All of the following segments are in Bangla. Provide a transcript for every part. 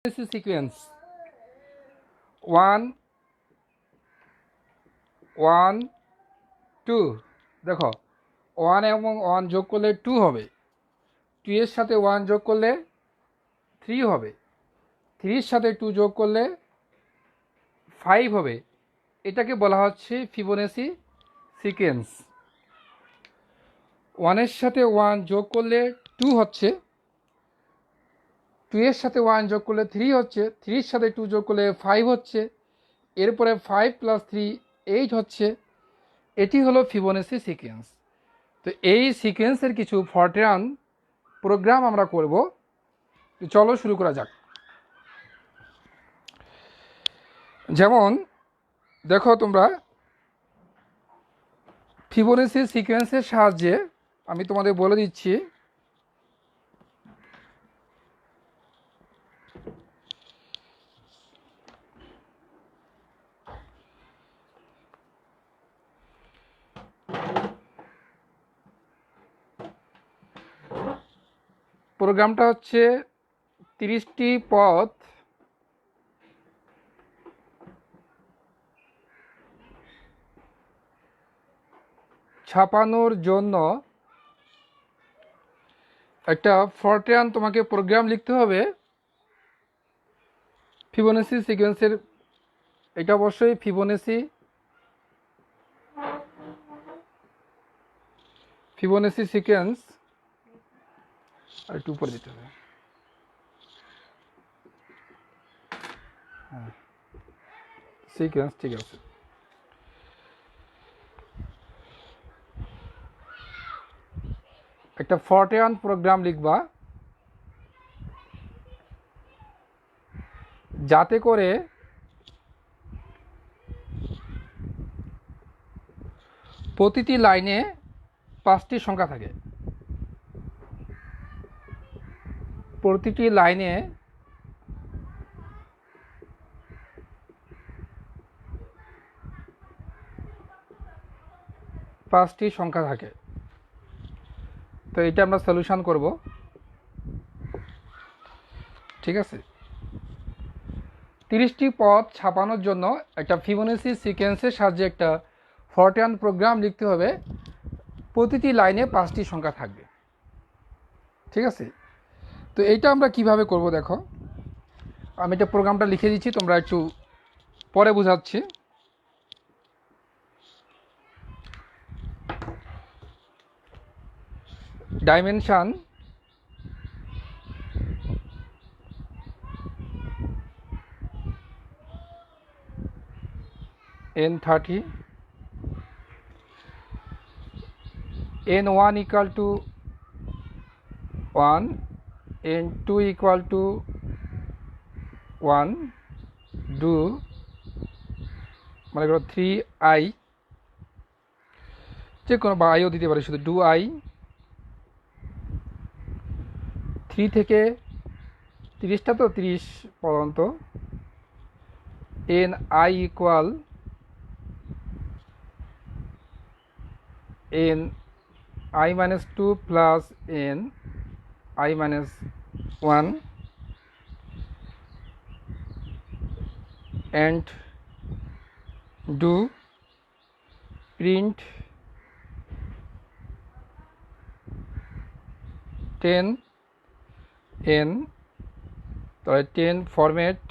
সিকোয়েন্স 1 1 2। দেখো 1 এবং 1 যোগ করলে 2 হবে, 2 এর সাথে 1 যোগ করলে 3 হবে, 3 এর সাথে 2 যোগ করলে 5 হবে। এটাকে বলা হচ্ছে ফিবোনাচি সিকোয়েন্স। 1 এর সাথে 1 যোগ করলে 2 হচ্ছে, 2 এর সাথে 1 যোগ করলে 3 হচ্ছে, 3 এর সাথে 2 যোগ করলে 5 হচ্ছে, এরপরে 5 + 3 8 হচ্ছে। এটি হলো ফিবোনাচি সিকোয়েন্স। তো এই সিকোয়েন্সের কিছু ফরট্রান প্রোগ্রাম আমরা করব। চলো শুরু করা যাক। যেমন দেখো তোমরা, ফিবোনাচি সিকোয়েন্সের সাহায্যে আমি তোমাদের বলে দিচ্ছি। প্রোগ্রামটা হচ্ছে 30টি পথ ছাপানোর জন্য একটা ফরট্রান তোমাকে প্রোগ্রাম লিখতে হবে ফিবোনাচি সিকোয়েন্সের। এটা অবশ্যই ফিবোনাচি সিকোয়েন্স আর একটু উপরে দিতে হবে। হ্যাঁ, সিকোয়েন্স ঠিক আছে। একটা ফরট্রান প্রোগ্রাম লিখবা যাতে করে প্রতিটি লাইনে 5টি সংখ্যা থাকে। প্রতিটি লাইনে 5টি সংখ্যা থাকে। তো এটা আমরা সলিউশন করব, ঠিক আছে। 30টি পথ ছাপানোর জন্য একটা ফিবোনাচি সিকোয়েন্সের সাহায্যে একটা ফরট্রান প্রোগ্রাম লিখতে হবে, প্রতিটি লাইনে 5টি সংখ্যা থাকবে, ঠিক আছে। তো এইটা আমরা কিভাবে করব দেখো, আমি এটা প্রোগ্রামটা লিখে দিচ্ছি, তোমরা একটু পরে বোঝাচ্ছি। Dimension n30, n1 equal to 1, n2 equal to 1, do মানে করো 3i, যে কোনো বা আইও দিতে পারে, শুধু ডু আই 3 থেকে 30টা, তো 30 পর্যন্ত। N I equal N I minus 2 plus N I minus 1 and do print 10 n, তাহলে 10 ফরম্যাট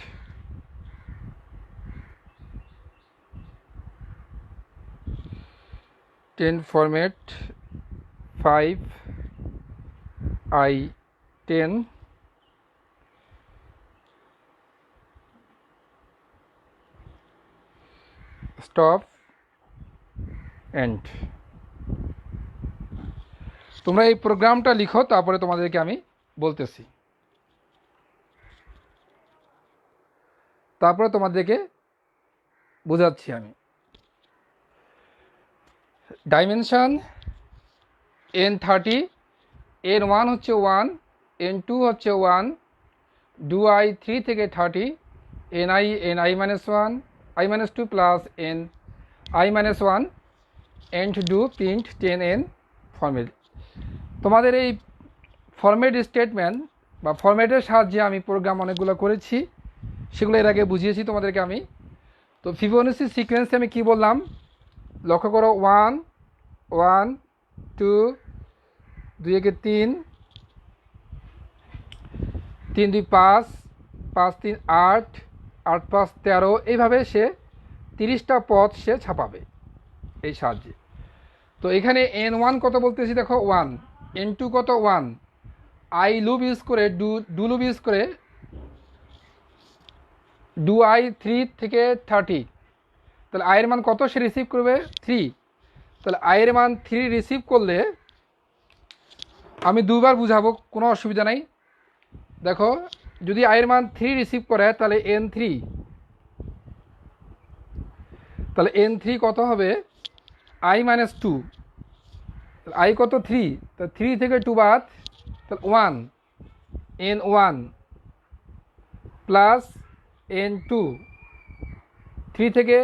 5 i 10 স্টপ এন্ড। তোমরা এই প্রোগ্রামটা লিখো, তারপরে তোমাদেরকে আমি বলতেছি, তারপরে তোমাদেরকে বোঝাচ্ছি আমি। ডাইমেনশন n30, n1 হচ্ছে 1, n2 হচ্ছে 1, ডু আই 3 থেকে 30, ni minus 1, i minus 2 plus n i minus 1 and do print 10n format. তোমাদের এই ফরম্যাট স্টেটমেন্ট বা ফরম্যাটের সাহায্যে আমি প্রোগ্রাম অনেকগুলো করেছি, সেগুলো এর আগে বুঝিয়েছি তোমাদেরকে আমি। তো ফিবোনাচি সিকোয়েন্সে আমি কি বললাম লক্ষ্য করো, 1 1 2 2 একে 3 3 2 5 5 3 8 8 5 13, এইভাবে সে 30টা পদ সে ছাপাবে এই সাহায্যে। তো এখানে N1 কত বলতেছি দেখো 1, N2 কত 1, আই লুপ ইউজ করে ডু লুপ ইউজ করে ডু আই 3 থেকে 30, তাহলে আয়ের মান কত সে রিসিভ করবে 3, তাহলে আয়ের মান 3 রিসিভ করলে আমি দুবার বুঝাবো, কোনো অসুবিধা নাই। দেখো যদি আয়ের মান 3 রিসিভ করে তাহলে N3, তাহলে N3 কত হবে I মাইনাস 2, আই কত 3, তো 3 থেকে 2 বাদ, তাহলে 1 N1 প্লাস N2, 3 থেকে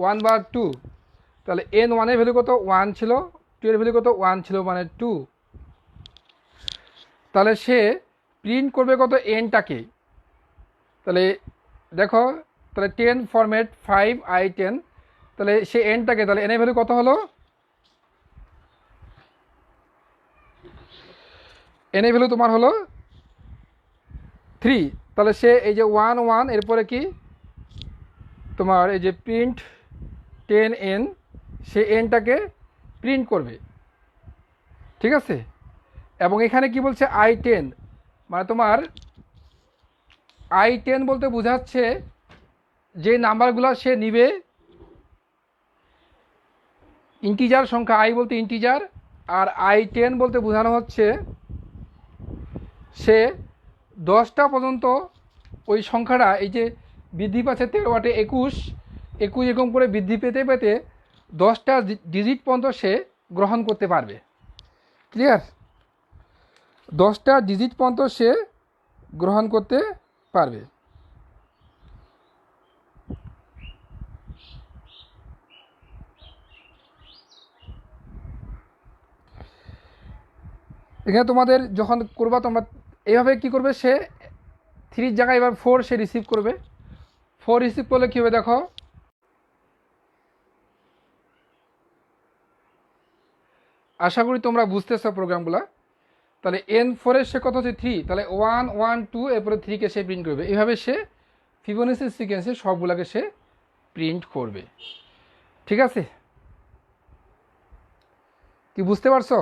1 বাদ 2, তাহলে N1 এর ভ্যালু কত 1 ছিল, 2 এর ভ্যালু কত 1 ছিল, মানে 2। তাহলে সে প্রিন্ট করবে কত এনটাকে, তাহলে দেখো তাহলে 10 ফরম্যাট 5I10, তাহলে সে এনটাকে, তাহলে এনের ভ্যালু কত হলো, এনের ভ্যালু তোমার হলো 3, তাহলে সে এই যে 1 1 এরপরে কি তোমার এই যে প্রিন্ট 10N, সে এনটাকে প্রিন্ট করবে, ঠিক আছে। এবং এখানে কি বলছে I10, মানে তোমার I10 বলতে বোঝাচ্ছে যে নাম্বারগুলো সে নিবে ইন্টিজার সংখ্যা, I বলতে ইন্টিজার, আর I10 বলতে বোঝানো হচ্ছে সে 10টা পর্যন্ত ওই সংখ্যাটা, এই যে বৃদ্ধি পাচ্ছে 13 8 21 21 এরকম করে বৃদ্ধি পেতে পেতে 10টা ডিজিট পর্যন্ত সে গ্রহণ করতে পারবে। ক্লিয়ার? 10টা ডিজিট পর্যন্ত সে গ্রহণ করতে পারবে। এখানে তোমাদের যখন করবা তোমরা এইভাবে কি করবে, সে 3 জায়গায় এবার 4 সে রিসিভ করবে। 4 রিসিভ করলে কী হবে দেখো, আশা করি তোমরা বুঝতেছো প্রোগ্রামগুলো। তাহলে N4 এর সে কত হচ্ছে 3, তাহলে 1 1 2 এরপরে 3কে সে প্রিন্ট করবে। এইভাবে সে ফিবোনাচি সিকোয়েন্সে সবগুলোকে সে প্রিন্ট করবে। ঠিক আছে, কি বুঝতে পারছো?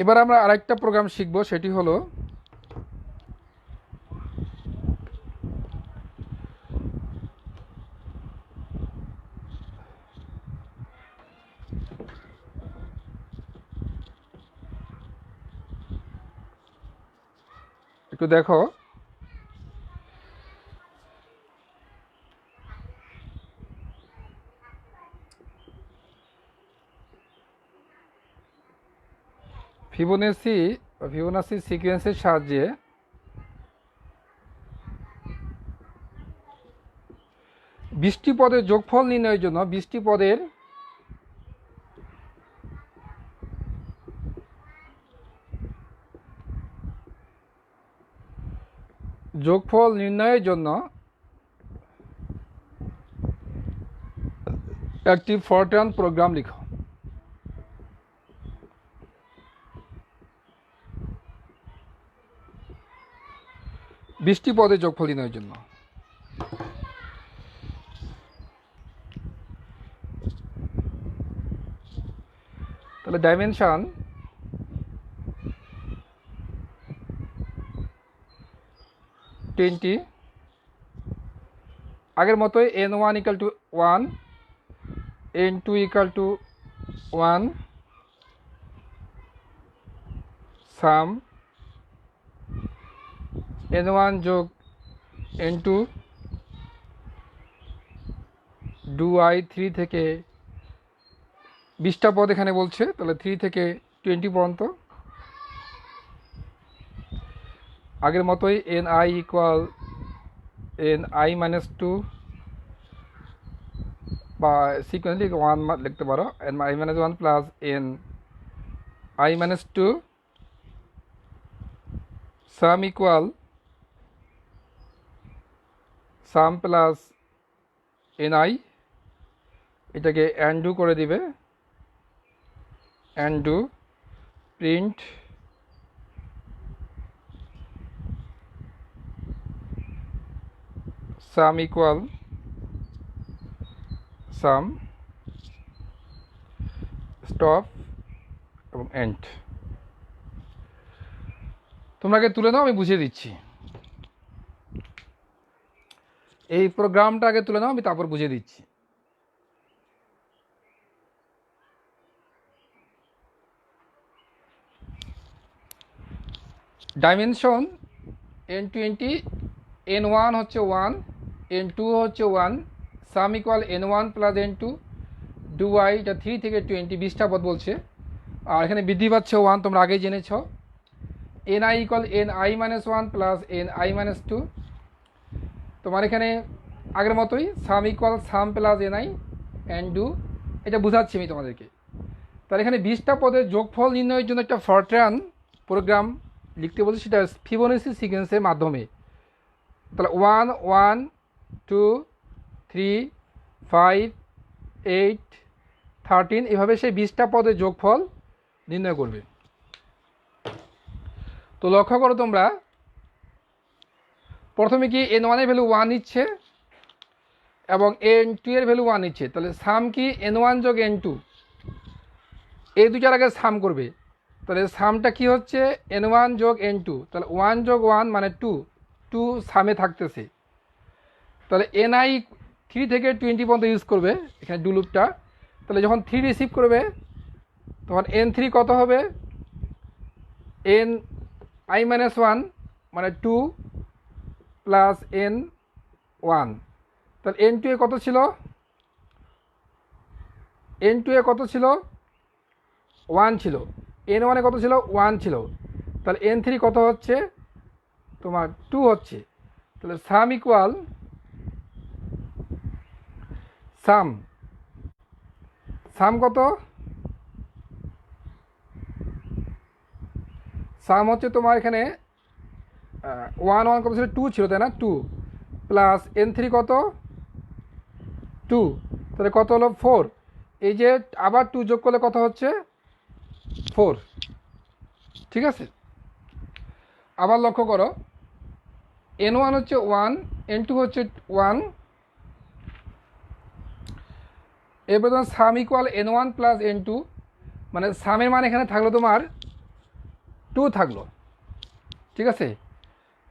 এবার আমরা আরেকটা প্রোগ্রাম শিখব, সেটি হলো একটু দেখো, ফিবোনাচি সিকোয়েন্সের সাহায্যে বৃষ্টি পদের যোগফল নির্ণয়ের জন্য বৃষ্টি পদের যোগফল নির্ণয়ের জন্য একটি ফরট্রান প্রোগ্রাম লিখো। বৃষ্টি পদের যোগফল নির্ণয়ের জন্য তাহলে ডাইমেনশন টোয়েন্টি, আগের মতোই N1 equal to 1, N2 equal to 1, some N1 যোগ N2 ডু I 3 থেকে 20টা পদ এখানে বলছে, তাহলে 3 থেকে 20 পর্যন্ত। আগের মতোই ni ইকুয়াল ni মাইনাস 2 বা সিকোয়েন্সলি 1 লিখতে পারো, ni minus 1 plus ni minus 2 সাম ইকুয়াল সাম প্লাস ni, এটাকে অ্যান্ডু করে দিবে, অ্যান্ডু প্রিন্ট সাম ইকুয়াল সাম স্টপ এবং এন্ড। তোমরা আগে তুলে নাও, আমি বুঝিয়ে দিচ্ছি। এই প্রোগ্রামটা আগে তুলে নাও, আমি তারপর বুঝিয়ে দিচ্ছি। ডাইমেনশন n20, n1 হচ্ছে 1, n2 হচ্ছে 1, সাম equal n1 plus n2 do y, এটা 3 থেকে 20 20টা পদ বলছে। আর এখানে বৃদ্ধি পাচ্ছে 1, তোমরা আগেই জেনেছ। ni equal ni minus 1 plus ni minus 2, তোমার এখানে আগের মতোই সাম equal some plus ni and do, এটা বোঝাচ্ছি আমি তোমাদেরকে। তাহলে এখানে 20টা পদের যোগফল নির্ণয়ের জন্য একটা ফরট্রান প্রোগ্রাম লিখতে বলছি, সেটা ফিবোনাচি সিকোয়েন্সের মাধ্যমে। তাহলে 1 1 2 3 5 8 13, এভাবে সেই 20টা পদের যোগফল নির্ণয় করবে। তো লক্ষ্য করো তোমরা, প্রথমে কি n1 এর ভ্যালু 1 নিচ্ছে এবং n2 এর ভ্যালু 1 নিচ্ছে। তাহলে সাম কি n1 যোগ n2, এই দুটার আগে সাম করবে। তাহলে সামটা কি হচ্ছে n1 যোগ n2, তাহলে 1 যোগ 1 মানে 2, 2 সামে থাকতেছে। তাহলে ni 3 থেকে 20 পর্যন্ত ইউজ করবে এখানে ডু লুপটা। তাহলে যখন 3 রিসিভ করবে তখন n3 কত হবে, ni মাইনাস 1 মানে 2 প্লাস n1। তাহলে n2 এ কত ছিল, n2 এ কত ছিল 1 ছিল, n1 এ কত ছিল 1 ছিল। তাহলে n3 কত হচ্ছে তোমার 2 হচ্ছে। তাহলে সাম ইকুয়াল সাম, সাম কত, সাম হচ্ছে তোমার এখানে 1 1 কত ছিল 2 ছিল, তাই না, 2 প্লাস n3 কত 2, তাহলে কত হলো 4। এই যে আবার 2 যোগ করলে কত হচ্ছে 4, ঠিক আছে। আবার লক্ষ্য করো, n1 হচ্ছে 1, n2 হচ্ছে 1, এরপর তোমার সাম ইকুয়াল n1 প্লাস n2, মানে সামের মান এখানে থাকলো তোমার 2 থাকলো, ঠিক আছে।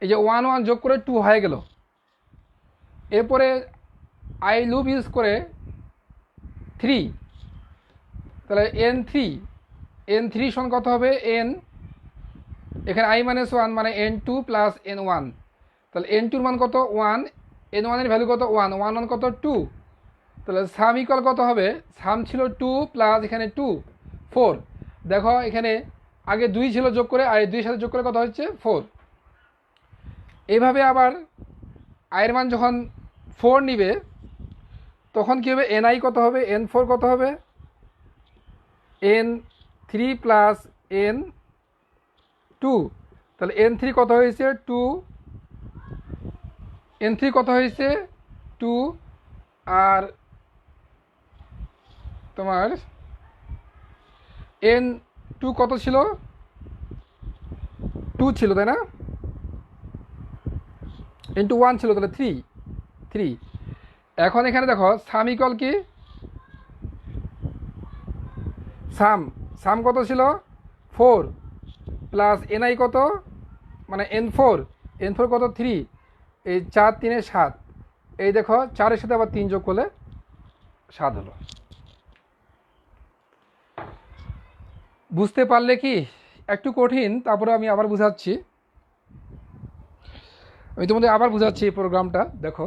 এই যে 1 1 যোগ করে 2 হয়ে গেল। এরপরে আই লুপ ইউজ করে 3, তাহলে n3 সমান কত হবে n, এখানে i মাইনাস 1 মানে n2 প্লাস n1, তাহলে n2 এর মান কত 1, n1 এর ভ্যালু কত 1, 1 1 কত 2, তাহলে সাম ইকুয়াল কত হবে, সাম ছিল 2 প্লাস এখানে 2 4, দেখো এখানে আগে 2 ছিল যোগ করে আর 2 এর সাথে যোগ করে কত হচ্ছে 4। এইভাবে আবার আয়ের মান যখন 4 নিবে তখন কী হবে, ni কত হবে, n4 কত হবে n3 প্লাস n2, তাহলে n3 কত হয়েছে 2, n3 কত হয়েছে 2, আর তোমার n2 কত ছিল 2 ছিল, তাই না, n2 1 ছিল, তাহলে 3। এখন এখানে দেখো সাম ইকুয়াল কি, সাম কত ছিল 4 প্লাস ni কত মানে n4 কত 3, এই 4 3 7, এই দেখো 4 এর সাথে আবার 3 যোগ করলে 7 হলো। বুঝতে পারলে কি, একটু কঠিন, তারপরে আমি আবার বুঝাচ্ছি। আমি তোমাদের আবার বুঝাচ্ছি এই প্রোগ্রামটা। দেখো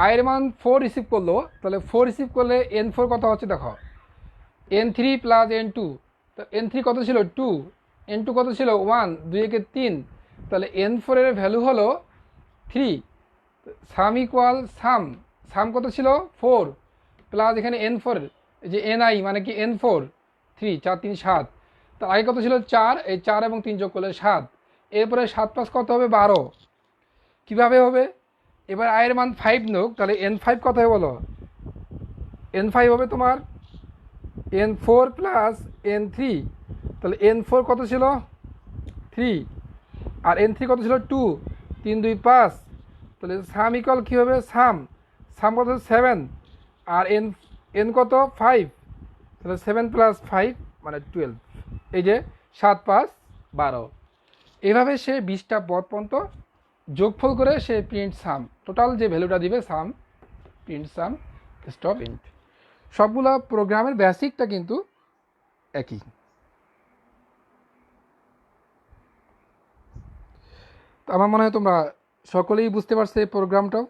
আয়ের মান 4 রিসিভ করলো, তাহলে 4 রিসিভ করলে n4 কত হচ্ছে দেখো, n3 প্লাস n2, তো n3 কত ছিল 2, n2 কত ছিল 1, 2 একে 3, তাহলে n4 এর ভ্যালু হলো 3। সাম ইকুয়াল সাম কত ছিল 4 প্লাস এখানে n4, এই যে ni মানে কি n4, 3 4 3 7, তো আগে কত ছিল 4, এই 4 এবং 3 যোগ করলে 7, এরপরে 7 প্লাস কত হবে 12। কীভাবে হবে, এবার আয়ের মান 5 নোক, তাহলে n5 কত হবে বলো, n5 হবে তোমার n4 প্লাস n3, তাহলে n4 কত ছিল 3 আর n3 কত ছিল 2, 3 2 5, তাহলে সাম ইকুয়াল কী হবে সাম কত 7 আর n কত 5, তাহলে 7 প্লাস 5 মানে 12, এই যে 7 5 12। এভাবে সে 20টা পদ পর্যন্ত যোগফল করে সে প্রিন্ট সাম, টোটাল যে ভ্যালুটা দিবে সাম, প্রিন্ট সাম স্টপ ইন্ট। সবগুলো প্রোগ্রামের বেসিকটা কিন্তু একই। তো আমার মনে হয় তোমরা সকলেই বুঝতে পারছো এই প্রোগ্রামটাও।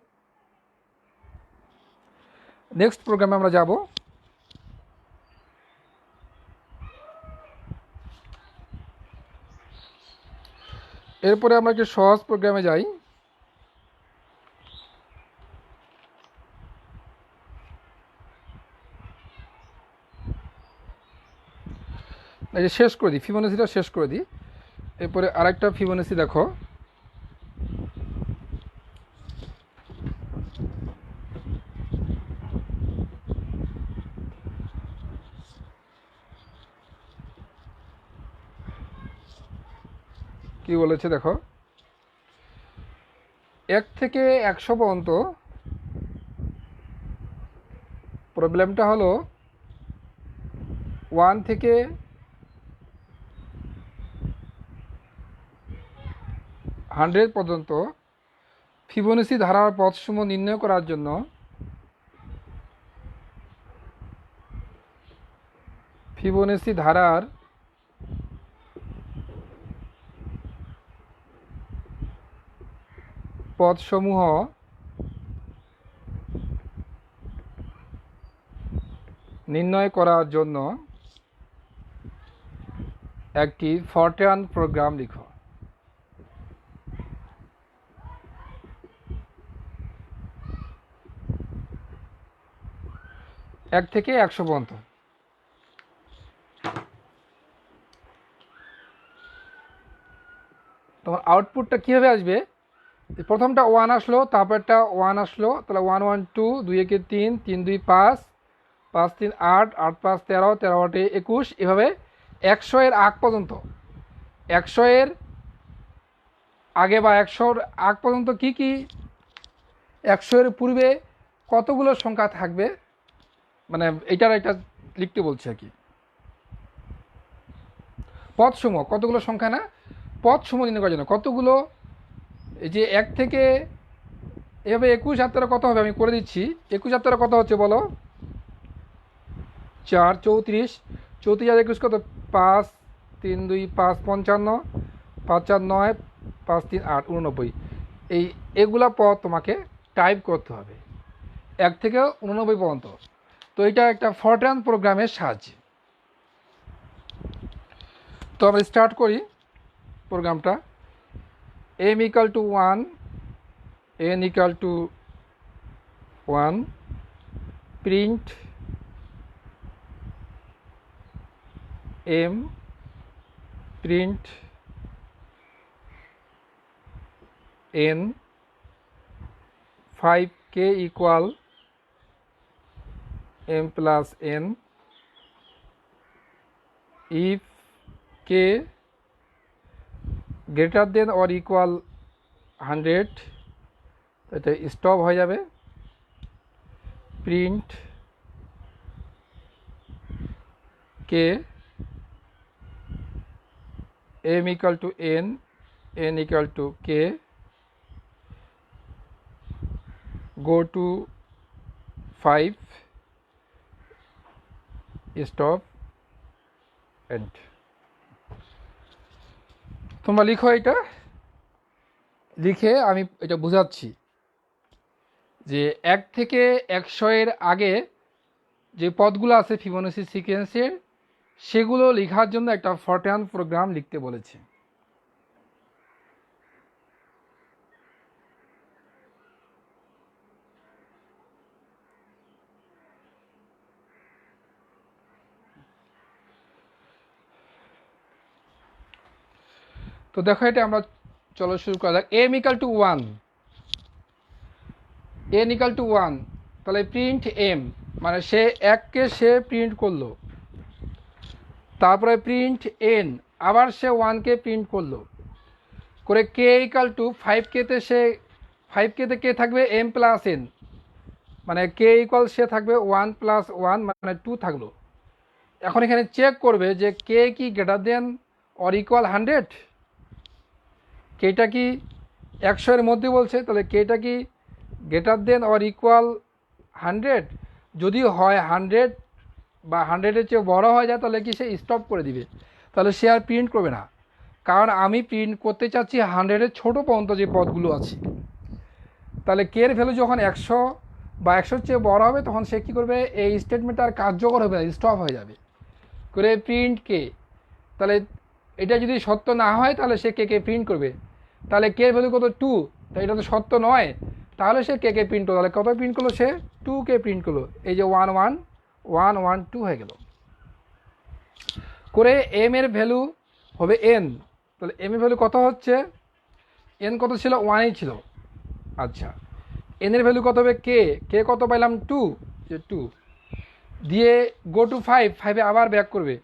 নেক্সট প্রোগ্রামে আমরা যাব। এরপরে আমরা একটি সহজ প্রোগ্রামে যাই। এই যে শেষ করে দিই, ফিবোনাচিটা শেষ করে দিই, এরপরে আরেকটা ফিবোনাচি দেখো। কি বলেছে দেখো, 1 থেকে 100 পর্যন্ত প্রবলেমটা হলো 1 থেকে 100 পর্যন্ত ফিবোনাচি ধারার পদসমূহ নির্ণয় করার জন্য ফিবোনাচি ধারার পদসমূহ নির্ণয় করার জন্য একটি ফরট্রান প্রোগ্রাম লিখো। এক থেকে 100 পর্যন্ত। তোমার আউটপুটটা কীভাবে আসবে, প্রথমটা 1 আসলো, তারপরটা 1 আসলো, তাহলে 1 1 2, 2 একে 3, 3 2 5, 5 3 8, 8 5 13, 13 8 21, এভাবে 100 এর আগ পর্যন্ত। 100 এর আগে বা 100 আগ পর্যন্ত কি কি, 100 এর পূর্বে কতগুলো সংখ্যা থাকবে, মানে এটা লিখতে বলছে আর কি। পদসমূহ, কতগুলো সংখ্যা না, পদসমূহ নির্ণয় করার জন্য কতগুলো, এই যে 1 থেকে এভাবে 21 আর 13 কত হবে আমি করে দিচ্ছি। 21 আর 13 কত হচ্ছে বলো, 4 34, 34 আর 21 কত, 5 3 2 5 55, 5 4 9, 5 3 8 89। এগুলা পদ তোমাকে টাইপ করতে হবে 1 থেকে 89 পর্যন্ত। তো এটা একটা ফরট্রান প্রোগ্রামের সাহায্যে। তো আমরা স্টার্ট করি প্রোগ্রামটা। m equal to 1, n equal to 1, print m, print n, 5k equal m plus n, if k greater than or equal 100, এটা স্টপ হয়ে যাবে। Print k, m equal to n, n equal to k, go to 5, stop, end। তোমরা লিখো, এটা লিখে আমি এটা বোঝাচ্ছি যে 1 থেকে 100 এর আগে যে পদগুলো আছে ফিবোনাচি সিকোয়েন্সের সেগুলো লেখার জন্য একটা ফরট্রান প্রোগ্রাম লিখতে বলেছে। তো দেখো এটা আমরা চলো শুরু করা যাক। m equal to 1, n equal to 1, তাহলে প্রিন্ট m, মানে সে 1কে সে প্রিন্ট করলো, তারপরে প্রিন্ট n, আবার সে 1কে প্রিন্ট করলো, করে k equal to 5k-তে সে 5k-তে কে থাকবে m প্লাস n, মানে k ইকুয়াল সে থাকবে 1 প্লাস 1 মানে 2 থাকলো। এখন এখানে চেক করবে যে k কি গ্রেটার দেন অর ইকুয়াল 100, কেটা কি 100 এর মধ্যে বলছে, তাহলে কেটা কি গ্রেটার দেন অর ইকুয়াল 100, যদি হয় 100 বা 100-এর চেয়ে বড় হয়ে যায় তাহলে কি সে স্টপ করে দিবে, তাহলে সে আর প্রিন্ট করবে না, কারণ আমি প্রিন্ট করতে চাচ্ছি 100-এর ছোটো পর্যন্ত যে পদগুলো আছে। তাহলে কে এর ভ্যালু যখন 100 বা 100-র চেয়ে বড় হবে তখন সে কী করবে, এই স্টেটমেন্ট আর কার্যকর হবে না, স্টপ হয়ে যাবে, করে প্রিন্ট কে। তাহলে এটা যদি সত্য না হয় তাহলে সে কে কে প্রিন্ট করবে, তাহলে কে ভ্যালু কত 2, তাই এটা তো সত্য নয়, তাহলে সে কে কে প্রিন্ট করলো, তাহলে কত প্রিন্ট করলো, সে 2কে প্রিন্ট করলো, এই যে 1 1 1 1 2 হয়ে গেল। করে m এর ভ্যালু হবে n, তাহলে m এর ভ্যালু কত হচ্ছে, n কত ছিল, 1ই ছিল, আচ্ছা n এর ভ্যালু কত হবে, কে কত পাইলাম 2, যে 2 দিয়ে গো টু 5, 5-এ আবার ব্যাক করবে,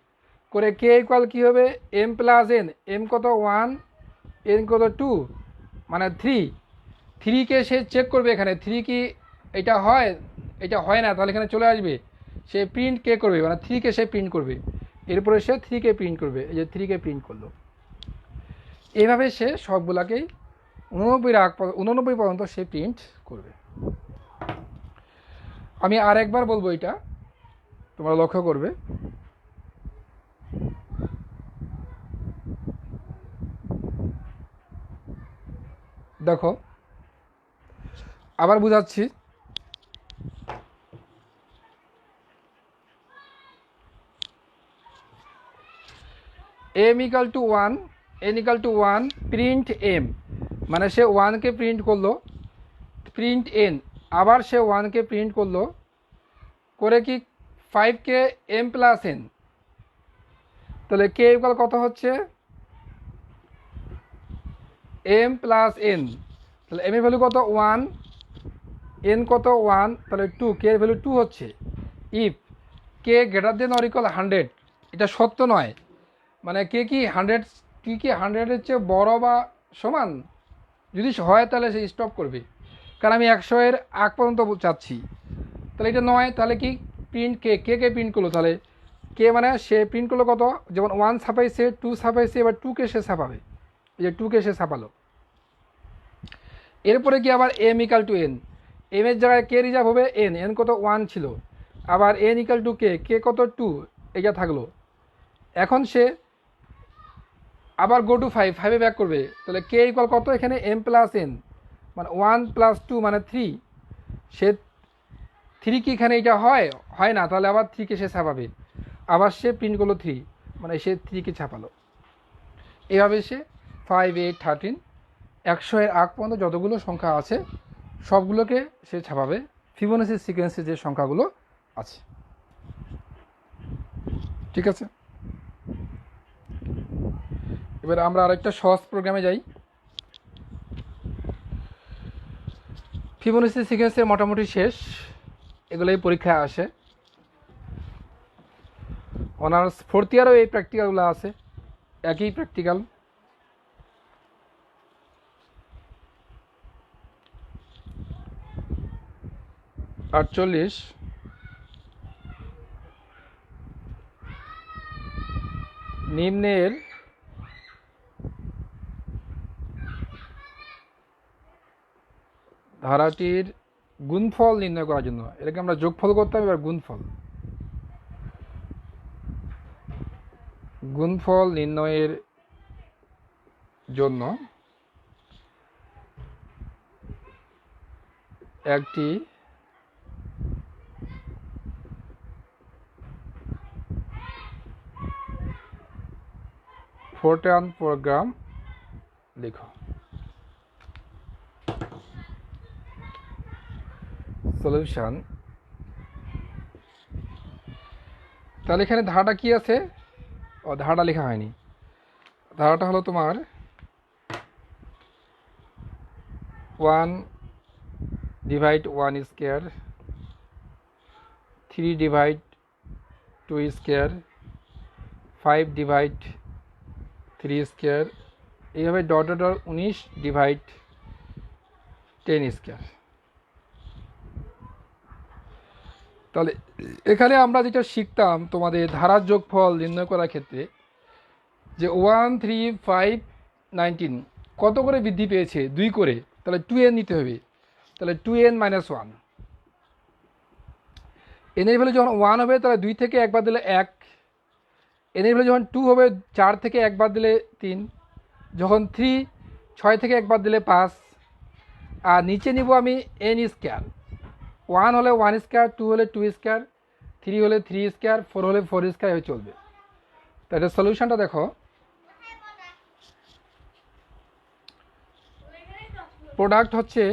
করে কে ইকুয়াল কী হবে m প্লাস n, m কত 1, n কত 2 মানে 3কে সে চেক করবে, এখানে 3 কি এটা হয়, এটা হয় না, তাহলে এখানে চলে আসবে, সে প্রিন্ট কে করবে, মানে 3কে সে প্রিন্ট করবে, এরপরে সে 3কে প্রিন্ট করবে, এই যে 3কে প্রিন্ট করলো। এইভাবে সে সবগুলাকেই 89 পর্যন্ত সে প্রিন্ট করবে। আমি আর একবার বলবো, এটা তোমরা লক্ষ্য করবে, দেখো আবার বুঝাচ্ছি। m equal to 1, n equal to 1, print m, মানে সে 1কে প্রিন্ট করলো, প্রিন্ট n, আবার সে 1কে প্রিন্ট করলো, করে কি 5কে m প্লাস n, তাহলে কে ইকুয়াল কত হচ্ছে m প্লাস n, তাহলে m এর ভ্যালু কত 1, n কত 1, তাহলে 2, কে এর ভ্যালু 2 হচ্ছে, if k greater than or equal 100, এটা সত্য নয়, মানে কে কি 100, কি 100-এর চেয়ে বড় বা সমান, যদি হয় তাহলে সে স্টপ করবে, কারণ আমি 100-এর আগ পর্যন্ত চাচ্ছি, তাহলে এটা নয়, তাহলে কি প্রিন্ট কে প্রিন্ট করলো, তাহলে কে মানে সে প্রিন্ট করলো কত, যেমন 1 ছাপাইছে 2 ছাপাইছে, এবার 2কে সে ছাপাবে, এই যে 2কে সে ছাপালো। এরপরে কি আবার m equal to n, m এর জায়গায় কে রিজার্ভ হবে n কত 1 ছিল, আবার n ইকাল টু কে কত 2, এটা থাকলো। এখন সে আবার গো টু 5-এ ব্যাক করবে, তাহলে কে ইকুয়াল কত, এখানে m প্লাস n, মানে 1 প্লাস 2 মানে 3, সে 3 কি এখানে এটা হয় না, তাহলে আবার 3কে সে ছাপাবে, আবার সে প্রিন্ট করলো 3, মানে সে 3কে ছাপালো। এভাবে সে 5 8 13 100-এর আগ পর্যন্ত যতগুলো সংখ্যা আছে সবগুলোকে সে ছাপাবে, ফিবোনাচি সিকোয়েন্সের যে সংখ্যাগুলো আছে, ঠিক আছে। এবার আমরা আরেকটা সহজ প্রোগ্রামে যাই। ফিবোনাচি সিকোয়েন্সের মোটামুটি শেষ, এগুলোই পরীক্ষায় আসে, অনার্স 4th ইয়ারেও এই প্র্যাকটিক্যালগুলো আছে, একই প্র্যাকটিক্যাল। নিম্নের ধারাটির গুণফল নির্ণয় করার জন্য, এটাকে আমরা যোগফল করতাম, এবার গুণফল নির্ণয়ের জন্য একটি ফোরট্রান প্রোগ্রাম লিখো। সলিউশন, তাহলে এখানে ধারাটা কি আছে? ধারাটা লেখা হয়নি। ধারাটা হলো তোমার 1 divide 1 square, 3 divide 2 square, 5 divide 3 square, এইভাবে ডট ডট 19 ডিভাইড 10 স্কোয়ার। তাহলে এখানে আমরা যেটা শিখতাম তোমাদের ধারার যোগফল নির্ণয় করার ক্ষেত্রে, যে 1 3 5 19 কত করে বৃদ্ধি পেয়েছে? 2 করে, তাহলে 2n নিতে হবে। তাহলে 2n - 1, n এর ভ্যালু যখন 1 হবে তাহলে 2 থেকে 1 বাদ দিলে 1, n এর ভ্যালু যখন 2 হবে 4 থেকে 1 বাদ দিলে 3, যখন 3 6 থেকে 1 বাদ দিলে 5, আর নিচে নিব আমি n স্কোয়ার। 1 হলে 1 স্কোয়ার, 2 হলে 2 স্কোয়ার, 3 হলে 3 স্কোয়ার, 4 হলে 4 স্কোয়ার, হয়ে চলবে। তাহলে সলিউশনটা দেখো, প্রোডাক্ট হচ্ছে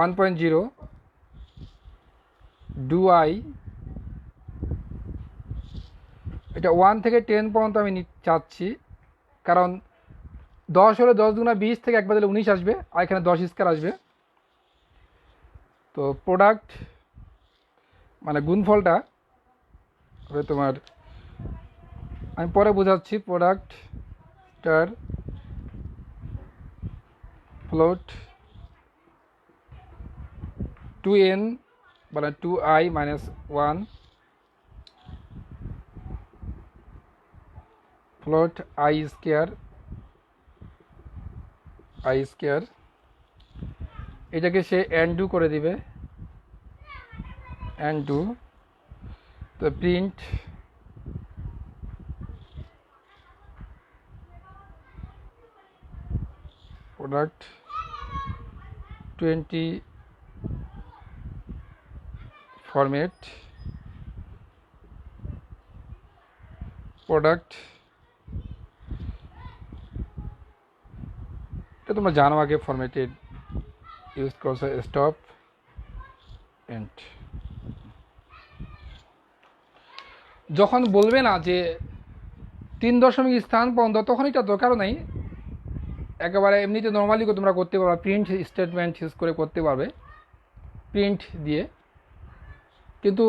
1.0 2i, এটা 1 থেকে 10 পর্যন্ত আমি চাচ্ছি, কারণ 10 হলে 10 দুগুণা 20 থেকে 1 বাদ দিলে 19 আসবে, আর এখানে 10 স্কোয়ার আসবে। তো প্রোডাক্ট মানে গুণফলটা হবে তোমার, আমি পরে বোঝাচ্ছি, প্রোডাক্টটার ফ্লোট 2n মানে 2i - 1 ফ্লোট i স্কোয়ার, এটাকে সে n2 করে দিবে, n2। তো প্রিন্ট প্রোডাক্ট 20 ফরম্যাট, প্রোডাক্ট, এটা তোমরা জানো আগে ফরম্যাটেড ইউজ করছে, স্টপ এন্ড। যখন বলবে না যে 3 দশমিক স্থান পর্যন্ত, তখন এটা দরকারও নাই, একেবারে এমনিতে নর্মালি তোমরা করতে পারবে, প্রিন্ট স্টেটমেন্ট ইউজ করে করতে পারবে, প্রিন্ট দিয়ে। কিন্তু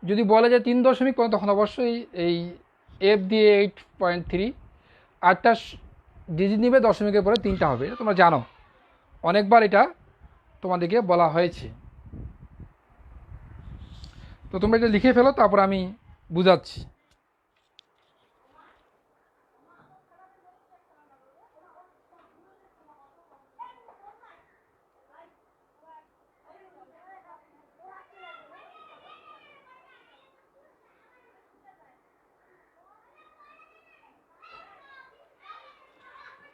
যদি বলে যে 3 দশমিক পর্যন্ত, তখন অবশ্যই এই এফ দিয়ে 8.3 8টা ডিজিট নিবে, দশমিকের পরে 3টা হবে, এটা তোমরা জানো, অনেকবার এটা তোমাদেরকে বলা হয়েছে। তো তোমরা এটা লিখে ফেলো, তারপর আমি বুঝাচ্ছি।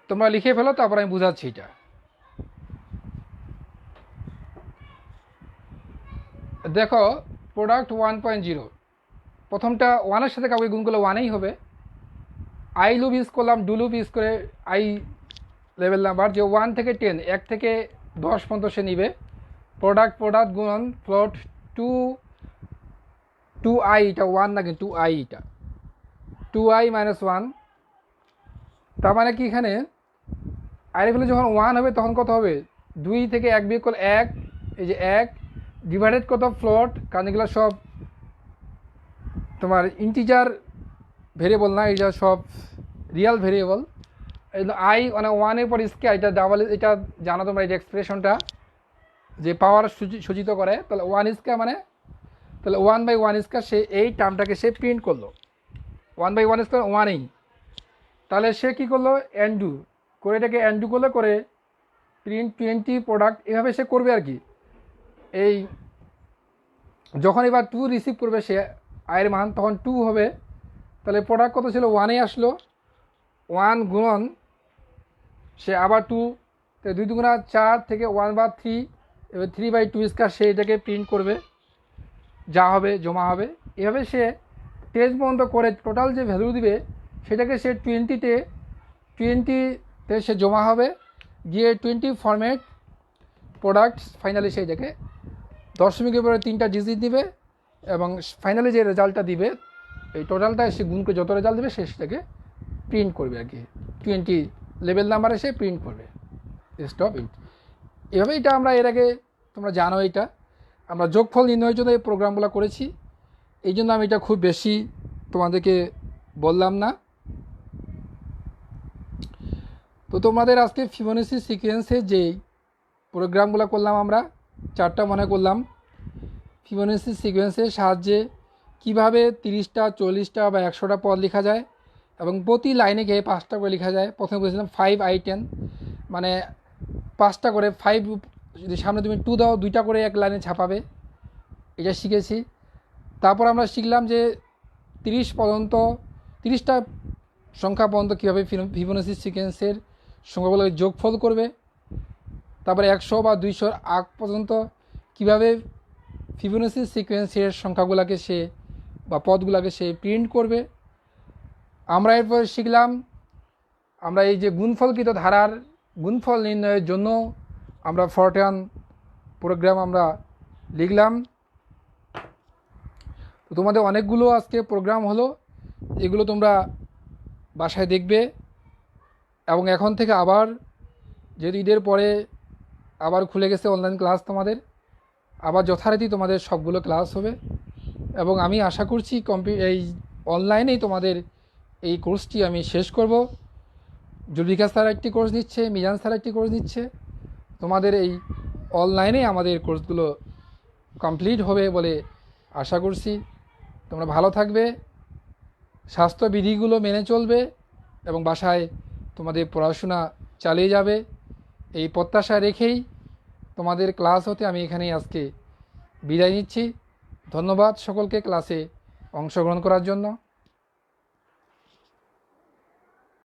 তোমরা লিখে ফেলো, তারপর আমি বুঝাচ্ছি এটা। দেখো, প্রোডাক্ট 1.0, প্রথমটা 1-এর সাথে কাউকে গুণ করলে 1ই হবে। আই লুপ ইউজ করলাম, ডু লুপ ইউজ করে আই লেভেল নাম্বার, যে 1 থেকে 10, 1 থেকে 10 পর্যন্ত সে নিবে। প্রোডাক্ট গুণন ফ্লোট 2i, এটা 1 না কিন্তু 2i, এটা 2i - 1। তার মানে কি, এখানে আইয়ের ভ্যালু যখন 1 হবে তখন কত হবে? 2 থেকে 1 বিয়োগ করলে 1, এই যে 1 ডিভাইডেড কত? ফ্লোট, কারণ এগুলো সব তোমার ইন্টিজার ভেরিয়েবল না, এটা সব রিয়াল ভেরিয়েবল। আই মানে 1-এর পর স্কয়ার, এটা ডাবল, এটা জানো তোমরা, এই যে এক্সপ্রেশনটা যে পাওয়ার সূচিত করে। তাহলে 1 স্কয়ার মানে, তাহলে 1/1 স্কয়ার, সে এই টার্মটাকে সে প্রিন্ট করলো, 1/1 স্কয়ার 1ই। তাহলে সে কী করলো? এন্ডু করে, এটাকে এন্ডু করলে করে প্রিন্ট 20 প্রোডাক্ট, এভাবে সে করবে আর কি। এই যখন এবার 2 রিসিভ করবে সে আয়ের মান, তখন 2 হবে। তাহলে প্রোডাক্ট কত ছিল? 1-এ আসলো, 1 গুণন সে আবার 2, 2 দুগুণা 4 থেকে 1/3, এবার 3/2 সে এটাকে প্রিন্ট করবে, যা হবে জমা হবে। এভাবে সে 10 পর্যন্ত করে টোটাল যে ভ্যালু দিবে সেটাকে সে 20তে সে জমা হবে, গিয়ে 20 ফরম্যাট প্রোডাক্টস ফাইনালি সেইটাকে দশমিকের পরে 3টা ডিজিট দিবে, এবং ফাইনালি যে রেজাল্টটা দিবে এই টোটালটা সে গুণ করে যত রেজাল্ট দেবে সে সেটাকে প্রিন্ট করবে আর কি, 20 লেভেল নাম্বারে সে প্রিন্ট করবে। Stop it. এভাবে এটা আমরা এর আগে তোমরা জানো, এটা আমরা যোগফল নির্ণয়ের জন্য এই প্রোগ্রামগুলো করেছি, এই জন্য আমি এটা খুব বেশি তোমাদেরকে বললাম না। তো তোমাদের আজকে ফিবোনাচি সিকোয়েন্সের যেই প্রোগ্রামগুলো করলাম আমরা 4টা মনে করলাম। ফিবোনাচি সিকোয়েন্সের সাহায্যে কিভাবে 30টা 40টা বা 100টা পদ লেখা যায়, এবং প্রতি লাইনে গিয়ে 5টা করে লেখা যায়। প্রথমে বলেছিলাম 5i10, মানে 5টা করে, 5 যদি সামনে তুমি 2 দাও 2টা করে এক লাইনে ছাপাবে, এটা শিখেছি। তারপর আমরা শিখলাম যে 30টা সংখ্যা পর্যন্ত কীভাবে ফিবোনাচি সিকোয়েন্সের সংখ্যাগুলোকে যোগফল করবে। তারপরে 100 বা 200 আগ পর্যন্ত কীভাবে ফিবোনাচি সিকোয়েন্সের সংখ্যাগুলোকে সে বা পদগুলোকে সে প্রিন্ট করবে। আমরা এরপর শিখলাম আমরা এই যে গুণফলকৃত ধারার গুণফল নির্ণয়ের জন্য আমরা ফরট্রান প্রোগ্রাম আমরা লিখলাম। তো তোমাদের অনেকগুলো আজকে প্রোগ্রাম হলো, এগুলো তোমরা বাসায় দেখবে, এবং এখন থেকে আবার যেহেতু ঈদের পরে আবার খুলে গেছে অনলাইন ক্লাস, তোমাদের আবার যথারীতি তোমাদের সবগুলো ক্লাস হবে, এবং আমি আশা করছি এই অনলাইনেই তোমাদের এই কোর্সটি আমি শেষ করব। জুলবিকাশ স্যার একটি কোর্স নিচ্ছে, মিজান স্যার একটি কোর্স নিচ্ছে, তোমাদের এই অনলাইনেই আমাদের কোর্সগুলো কমপ্লিট হবে বলে আশা করছি। তোমরা ভালো থাকবে, স্বাস্থ্যবিধিগুলো মেনে চলবে, এবং বাসায় তোমাদের পড়াশোনা চালিয়ে যাবে, এই প্রত্যাশা রেখেই তোমাদের ক্লাস হতে আমি এখানেই আজকে বিদায় নিচ্ছি। ধন্যবাদ সকলকে ক্লাসে অংশগ্রহণ করার জন্য।